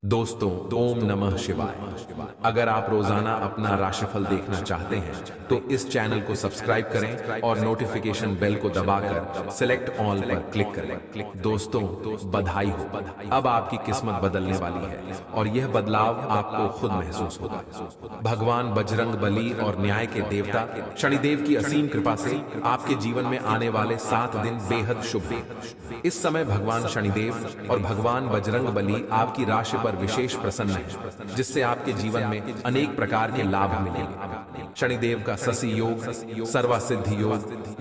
दोस्तों, ओम नमः शिवाय। अगर आप रोजाना अपना राशिफल देखना चाहते हैं तो इस चैनल को सब्सक्राइब करें और नोटिफिकेशन बेल को दबाकर सेलेक्ट ऑल पर क्लिक करें। दोस्तों, बधाई हो, अब आपकी किस्मत बदलने वाली है और यह बदलाव आपको खुद महसूस होगा। भगवान बजरंग बली और न्याय के देवता शनिदेव की असीम कृपा से आपके जीवन में आने वाले 7 दिन बेहद शुभ हैं। इस समय भगवान शनिदेव और भगवान बजरंग बली आपकी राशि पर विशेष प्रसन्न है, जिससे आपके जीवन में अनेक प्रकार के लाभ मिलेंगे। शनिदेव का शशि योग, सर्वासिद्धि योग,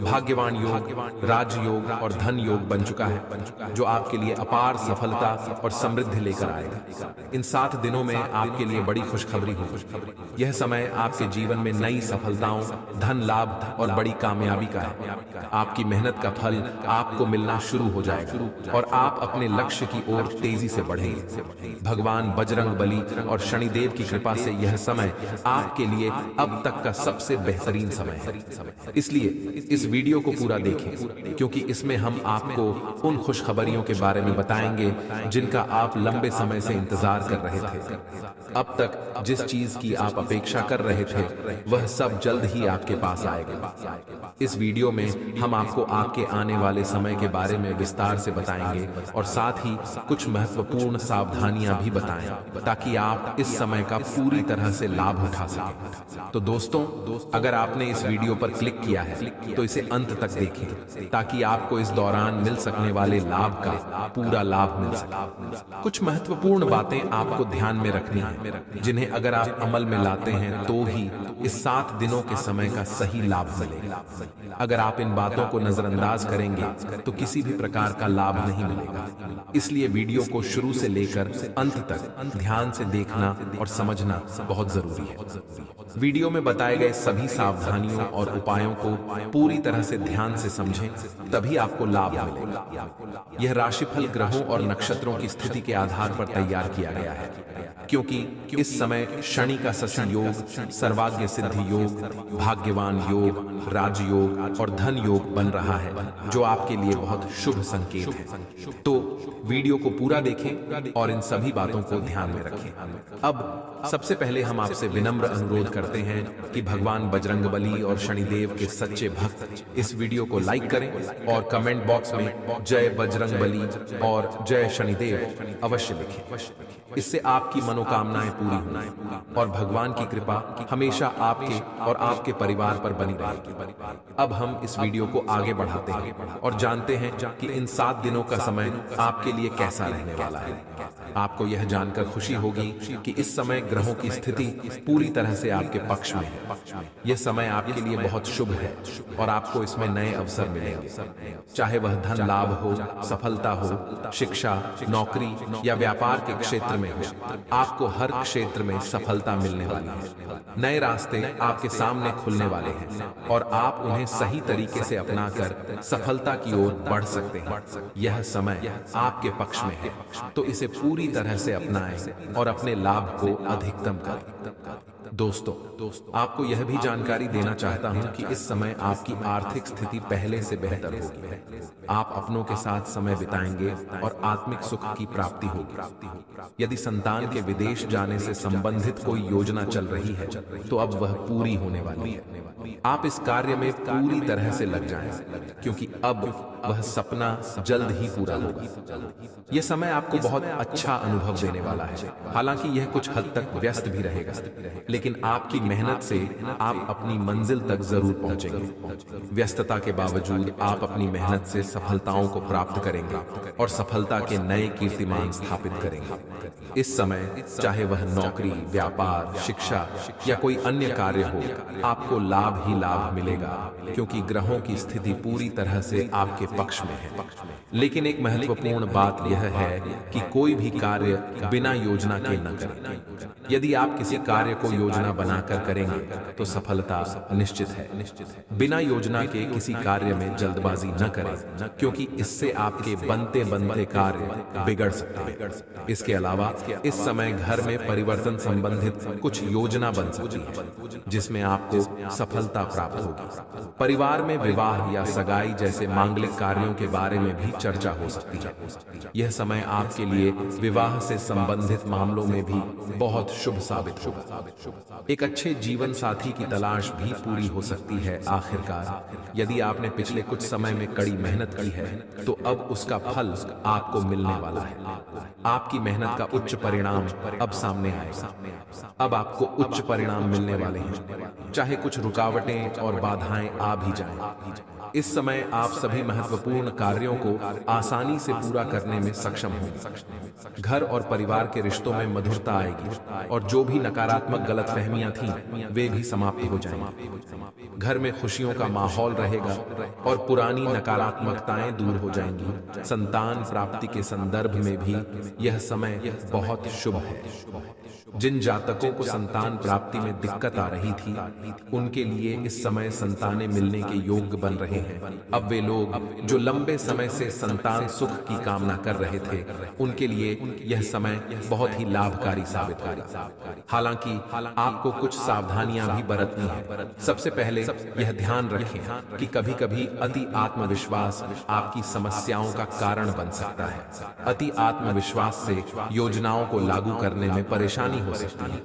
भाग्यवान योग, राजयोग और धन योग बन चुका है, जो आपके लिए अपार सफलता और समृद्धि लेकर आएगा। इन 7 दिनों में आपके लिए बड़ी खुशखबरी होगी। यह समय आपके जीवन में नई सफलताओं, धन लाभ और बड़ी कामयाबी का है। आपकी मेहनत का फल आपको मिलना शुरू हो जाएगा और आप अपने लक्ष्य की ओर तेजी से बढ़ेंगे। भगवान बजरंग बली और शनिदेव की कृपा से यह समय आपके लिए अब तक का सबसे बेहतरीन समय है। इसलिए इस वीडियो को पूरा देखें, क्योंकि इसमें हम आपको उन खुशखबरियों के बारे में बताएंगे जिनका आप लंबे समय से इंतजार कर रहे थे। अब तक जिस चीज की आप अपेक्षा कर रहे थे वह सब जल्द ही आपके पास आएगा। इस वीडियो में हम आपको आपके आने वाले समय के बारे में विस्तार से बताएंगे और साथ ही कुछ महत्वपूर्ण सावधानियां भी बताएं, ताकि आप इस समय का पूरी तरह से लाभ उठा सकें। तो दोस्तों, अगर आपने इस वीडियो पर क्लिक किया है तो इसे अंत तक देखें, ताकि आपको इस दौरान मिल सकने वाले लाभ का पूरा लाभ मिल सके। कुछ महत्वपूर्ण बातें आपको ध्यान में रखनी है, जिन्हें अगर आप अमल में लाते हैं तो ही इस 7 दिनों के समय का सही लाभ मिलेगा। अगर आप इन बातों को नजरअंदाज करेंगे तो किसी भी प्रकार का लाभ नहीं मिलेगा। इसलिए वीडियो को शुरू से लेकर अंत तक ध्यान से देखना और समझना बहुत जरूरी है। वीडियो में बताए गए सभी सावधानियों और उपायों को पूरी तरह से ध्यान से समझें, तभी आपको लाभ मिलेगा। यह राशिफल ग्रहों और नक्षत्रों की स्थिति के आधार पर तैयार किया गया है, क्योंकि इस समय शनि का शशि योग, सर्वाग्य सिद्धि योग, भाग्यवान योग, राजयोग और धन योग बन रहा है, जो आपके लिए बहुत शुभ संकेत है। तो वीडियो को पूरा देखें और इन सभी बातों को ध्यान में रखें। अब सबसे पहले हम आपसे विनम्र अनुरोध करते हैं कि भगवान बजरंगबली और शनिदेव के सच्चे भक्त इस वीडियो को लाइक करें और कमेंट बॉक्स में जय बजरंगबली और जय शनिदेव अवश्य लिखें। इससे आपकी मनोकामनाएं पूरी होंगी और भगवान की कृपा हमेशा आपके और आपके परिवार पर बनी रहेगी। अब हम इस वीडियो को आगे बढ़ाते हैं और जानते हैं कि इन 7 दिनों का समय आपके लिए कैसा रहने वाला है। आपको यह जानकर खुशी होगी कि इस समय ग्रहों की स्थिति पूरी तरह से आपके पक्ष में है। यह समय आपके लिए बहुत शुभ है और आपको इसमें नए अवसर मिलेंगे, चाहे वह धन लाभ हो, सफलता हो, शिक्षा, नौकरी या व्यापार के क्षेत्र में हो। आपको हर क्षेत्र में सफलता मिलने वाली है। नए रास्ते आपके सामने खुलने वाले हैं और आप उन्हें सही तरीके से अपनाकर सफलता की ओर बढ़ सकते हैं। यह समय आपके पक्ष में है, तो इसे पूरी तरह से अपनाएं और अपने लाभ को अधिकतम करें। दोस्तों, आपको यह भी जानकारी देना चाहता हूं कि इस समय आपकी आर्थिक स्थिति पहले से बेहतर होगी। आप अपनों के साथ समय बिताएंगे और आत्मिक सुख की प्राप्ति होगी। यदि संतान के विदेश जाने से संबंधित कोई योजना चल रही है तो अब वह पूरी होने वाली है। आप इस कार्य में पूरी तरह से लग जाएं, क्योंकि अब वह सपना जल्द ही पूरा होगा। यह समय आपको बहुत अच्छा अनुभव देने वाला है। हालांकि यह कुछ हद तक व्यस्त भी रहेगा, लेकिन आपकी मेहनत से आप अपनी मंजिल तक जरूर पहुंचेंगे। व्यस्तता के बावजूद आप अपनी मेहनत से सफलताओं को प्राप्त करेंगे और सफलता के नए कीर्तिमान स्थापित करेंगे। इस समय चाहे वह नौकरी, व्यापार, शिक्षा या कोई अन्य कार्य हो, आपको लाभ ही लाभ मिलेगा, क्योंकि ग्रहों की स्थिति पूरी तरह से आपके पक्ष में है। लेकिन एक महत्वपूर्ण बात यह है कि कोई भी कार्य बिना योजना के न करें। यदि आप किसी कार्य को योजना बनाकर करेंगे तो सफलता निश्चित है। बिना योजना के किसी कार्य में जल्दबाजी न करें, क्योंकि इससे आपके बनते बनते कार्य बिगड़ सकते हैं। इसके अलावा इस समय घर में परिवर्तन संबंधित कुछ योजना बन सकती है जिसमें आपको सफलता प्राप्त होगी। परिवार में विवाह या सगाई जैसे मांगलिक कार्यों के बारे में भी चर्चा हो सकती है। यह समय आपके लिए विवाह से संबंधित मामलों में भी बहुत शुभ साबित होगा। एक अच्छे जीवन साथी की तलाश भी पूरी हो सकती है। आखिरकार यदि आपने पिछले कुछ समय में कड़ी मेहनत की है तो अब उसका फल आपको मिलने वाला है। आपकी मेहनत का उच्च परिणाम अब सामने आएगा। अब आपको उच्च परिणाम मिलने वाले हैं, चाहे कुछ रुकावटें और बाधाएं आ भी जाएं। इस समय आप सभी महत्वपूर्ण कार्यों को आसानी से पूरा करने में सक्षम होंगे। घर और परिवार के रिश्तों में मधुरता आएगी और जो भी नकारात्मक गलतफहमियां थीं वे भी समाप्त हो जाएंगी। घर में खुशियों का माहौल रहेगा और पुरानी नकारात्मकताएं दूर हो जाएंगी। संतान प्राप्ति के संदर्भ में भी यह समय बहुत शुभ है। जिन जातकों को संतान प्राप्ति में दिक्कत आ रही थी उनके लिए इस समय संतानें मिलने के योग्य बन रहे हैं। अब वे लोग जो लंबे समय से संतान सुख की कामना कर रहे थे उनके लिए यह समय बहुत ही लाभकारी साबित होगा। हालांकि आपको कुछ सावधानियां भी बरतनी है। सबसे पहले यह ध्यान रखें कि कभी-कभी अति आत्मविश्वास आपकी समस्याओं का कारण बन सकता है। अति आत्मविश्वास से योजनाओं को लागू करने में परेशानी हो सकती है,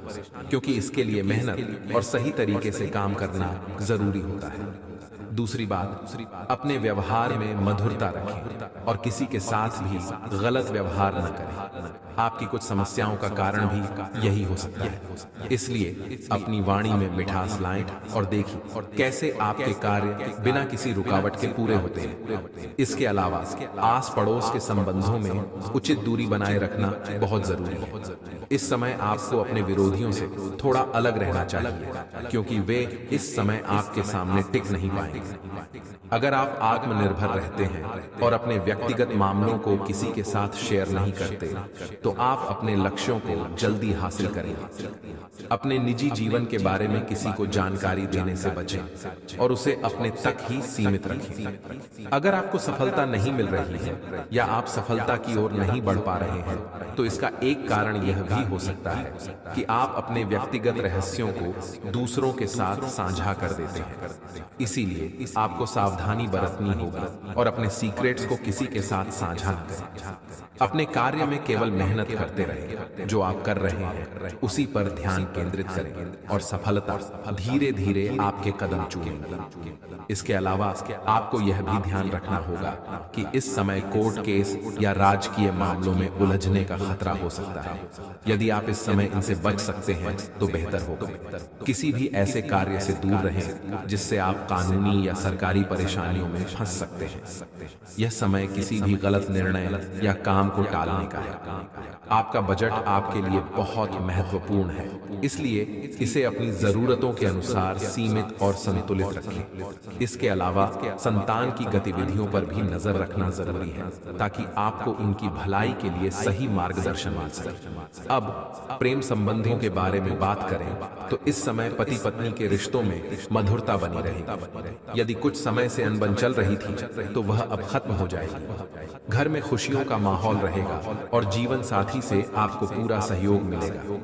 क्योंकि इसके लिए मेहनत और सही तरीके से काम करना जरूरी होता है। दूसरी बात, अपने व्यवहार में मधुरता रखें और किसी के साथ भी गलत व्यवहार न करें। आपकी कुछ समस्याओं का कारण भी यही हो सकता है। इसलिए अपनी वाणी में मिठास लाएं और देखिए कैसे आपके कार्य बिना किसी रुकावट के पूरे होते हैं। इसके अलावा आस पड़ोस के संबंधों में उचित दूरी बनाए रखना बहुत जरूरी है। इस समय आपको अपने विरोधियों से थोड़ा अलग रहना चाहिए, क्योंकि वे इस समय आपके सामने टिक नहीं पाएंगे। अगर आप आत्मनिर्भर रहते हैं और अपने व्यक्तिगत मामलों को किसी के साथ शेयर नहीं करते तो आप अपने लक्ष्यों को जल्दी हासिल करेंगे। अपने निजी जीवन के बारे में किसी को जानकारी देने से बचें और उसे अपने तक ही सीमित रखें। अगर आपको सफलता नहीं मिल रही है या आप सफलता की ओर नहीं बढ़ पा रहे हैं तो इसका एक कारण यह भी हो सकता है कि आप अपने व्यक्तिगत रहस्यों को दूसरों के साथ साझा कर देते हैं। इसीलिए आपको सावधानी बरतनी होगी और अपने सीक्रेट्स को किसी के साथ साझा न करें। अपने कार्य में केवल मेहनत करते रहें। जो आप कर रहे हैं उसी पर ध्यान केंद्रित करें और सफलता धीरे धीरे आपके कदम चूमेगी। इसके अलावा आपको यह भी ध्यान रखना होगा कि इस समय कोर्ट केस या राजकीय मामलों में उलझने का खतरा हो सकता है। यदि आप इस समय इनसे बच सकते हैं तो बेहतर होगा। किसी भी ऐसे कार्य से दूर रहें जिससे आप कानूनी या सरकारी परेशानियों में फंस सकते हैं। यह समय किसी भी गलत निर्णय या काम को टालने का है। आपका बजट आपके लिए बहुत महत्वपूर्ण है, इसलिए इसे अपनी जरूरतों के अनुसार सीमित और संतुलित रखें। इसके अलावा संतान की गतिविधियों पर भी नजर रखना जरूरी है ताकि आपको उनकी भलाई के लिए सही मार्गदर्शन मिल सके। अब प्रेम संबंधों के बारे में बात करें तो इस समय पति पत्नी के रिश्तों में मधुरता बनी रहेगी। यदि कुछ समय से अनबन चल रही थी तो वह अब खत्म हो जाएगी। घर में खुशियों का माहौल रहेगा और जीवन साथी से आपको पूरा सहयोग मिलेगा।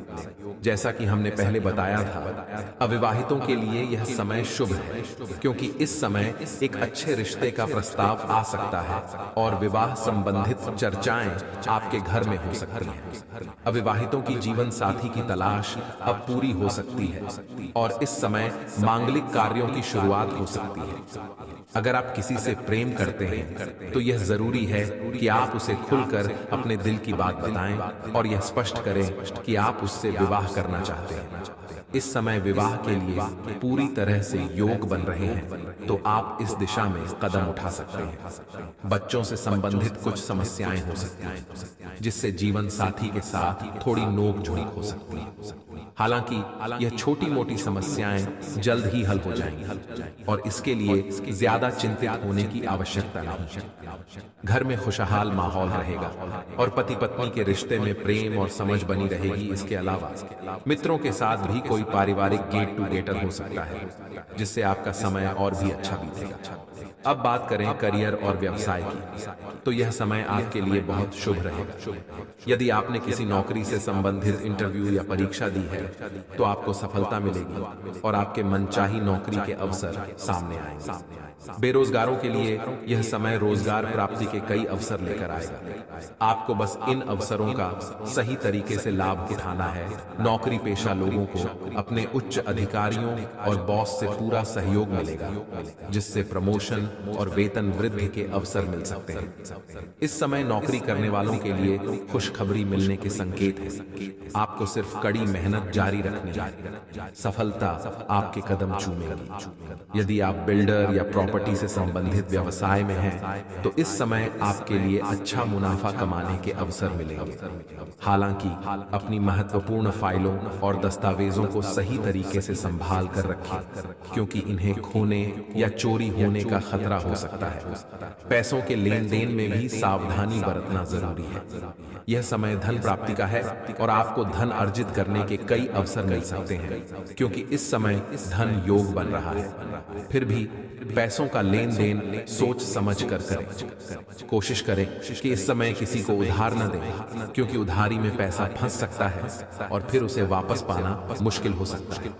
जैसा कि हमने पहले बताया था, अविवाहितों के लिए यह समय शुभ है, क्योंकि इस समय एक अच्छे रिश्ते का प्रस्ताव आ सकता है और विवाह संबंधित चर्चाएं आपके घर में हो सकती हैं। अविवाहितों की जीवन साथी की तलाश अब पूरी हो सकती है और इस समय मांगलिक कार्यों की शुरुआत हो सकती है। अगर आप किसी से प्रेम करते हैं तो यह जरूरी है कि आप उसे खुलकर अपने दिल की बात बताएं और यह स्पष्ट करें कि आप उससे विवाह करना चाहते हैं। इस समय विवाह के लिए पूरी तरह से योग बन रहे हैं तो आप इस दिशा में कदम उठा सकते हैं। बच्चों से संबंधित कुछ समस्याएं हो सकती हैं जिससे जीवन साथी के साथ थोड़ी नोक-झोंक हो सकती है। हालांकि यह छोटी मोटी समस्याएं जल्द ही हल हो जाएंगी और इसके लिए ज्यादा चिंतित होने की आवश्यकता नहीं है। घर में खुशहाल माहौल रहेगा और पति पत्नी के रिश्ते में प्रेम और समझ बनी रहेगी। इसके अलावा मित्रों के साथ भी कोई कोई पारिवारिक गेट टुगेदर हो सकता है, जिससे आपका समय और भी अच्छा बीतेगा। अब बात करें करियर और व्यवसाय की, तो यह समय आपके लिए बहुत शुभ रहेगा। यदि आपने किसी नौकरी से संबंधित इंटरव्यू या परीक्षा दी है, तो आपको सफलता मिलेगी और आपके मनचाही नौकरी के अवसर सामने आएंगे। बेरोजगारों के लिए यह समय रोजगार प्राप्ति के कई अवसर लेकर आएगा। आपको बस इन अवसरों का सही तरीके से लाभ उठाना है। नौकरी पेशा लोगों को अपने उच्च अधिकारियों और बॉस से पूरा सहयोग मिलेगा, जिससे प्रमोशन और वेतन वृद्धि के अवसर मिल सकते हैं। इस समय नौकरी करने वालों के लिए खुशखबरी मिलने के संकेत हैं। आपको सिर्फ कड़ी मेहनत जारी रखनी है, सफलता आपके कदम चूमेगी। यदि आप बिल्डर या प्रॉपर्टी से संबंधित व्यवसाय में हैं, तो इस समय आपके लिए अच्छा मुनाफा कमाने के अवसर मिलेंगे। हालांकि अपनी महत्वपूर्ण फाइलों और दस्तावेजों को सही तरीके से संभाल कर रखें, क्योंकि इन्हें खोने या चोरी होने का खतरा हो सकता है। पैसों के लेन देन में भी सावधानी बरतना जरूरी है। यह समय धन प्राप्ति का है और आपको धन अर्जित करने के कई अवसर मिल सकते हैं, क्योंकि इस समय धन योग बन रहा है। फिर भी पैसों का लेन देन सोच समझ कर करें। कोशिश करें कि इस समय किसी को उधार न दें, क्योंकि उधारी में पैसा फंस सकता है और फिर उसे वापस पाना मुश्किल हो सकता है।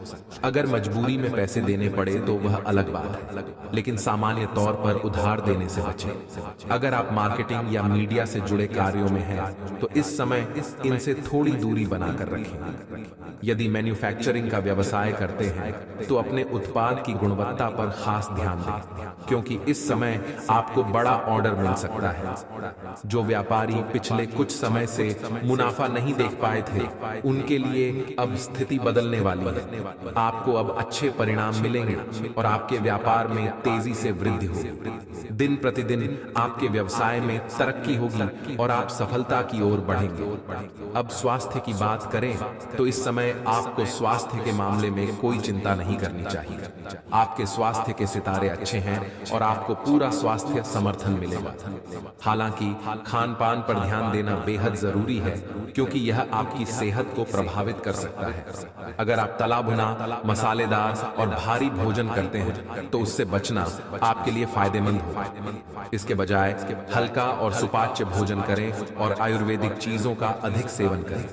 अगर मजबूरी में पैसे देने पड़े तो वह अलग बात है, लेकिन सामान्य तौर पर उधार देने से बचें। अगर आप मार्केटिंग या मीडिया से जुड़े कार्यों में हैं, तो इस समय इनसे थोड़ी दूरी बनाकर रखें। यदि मैन्युफैक्चरिंग का व्यवसाय करते हैं, तो अपने उत्पाद की गुणवत्ता पर खास ध्यान दें, क्योंकि इस समय आपको बड़ा ऑर्डर मिल सकता है। जो व्यापारी पिछले कुछ समय से मुनाफा नहीं देख पाए थे, उनके लिए अब स्थिति बदलने वाली है। आपको अब अच्छे परिणाम मिलेंगे और आपके व्यापार में तेजी से वृद्धि होगी। दिन प्रतिदिन आपके व्यवसाय में तरक्की होगी और आप सफलता की ओर बढ़ेंगे। अब स्वास्थ्य की बात करें, तो इस समय आपको स्वास्थ्य के मामले में कोई चिंता नहीं करनी चाहिए। आपके स्वास्थ्य के सितारे अच्छे हैं और आपको पूरा स्वास्थ्य समर्थन मिलेगा। हालांकि खान पान पर ध्यान देना बेहद जरूरी है, क्योंकि यह आपकी सेहत को प्रभावित कर सकता है। अगर आप तला भुना, मसालेदार और भारी भोजन करते हैं, तो उससे बचना आपके लिए फायदेमंद होगा। इसके बजाय हल्का और सुपाच्य भोजन करें और आयुर्वेदिक चीजों का अधिक सेवन करें।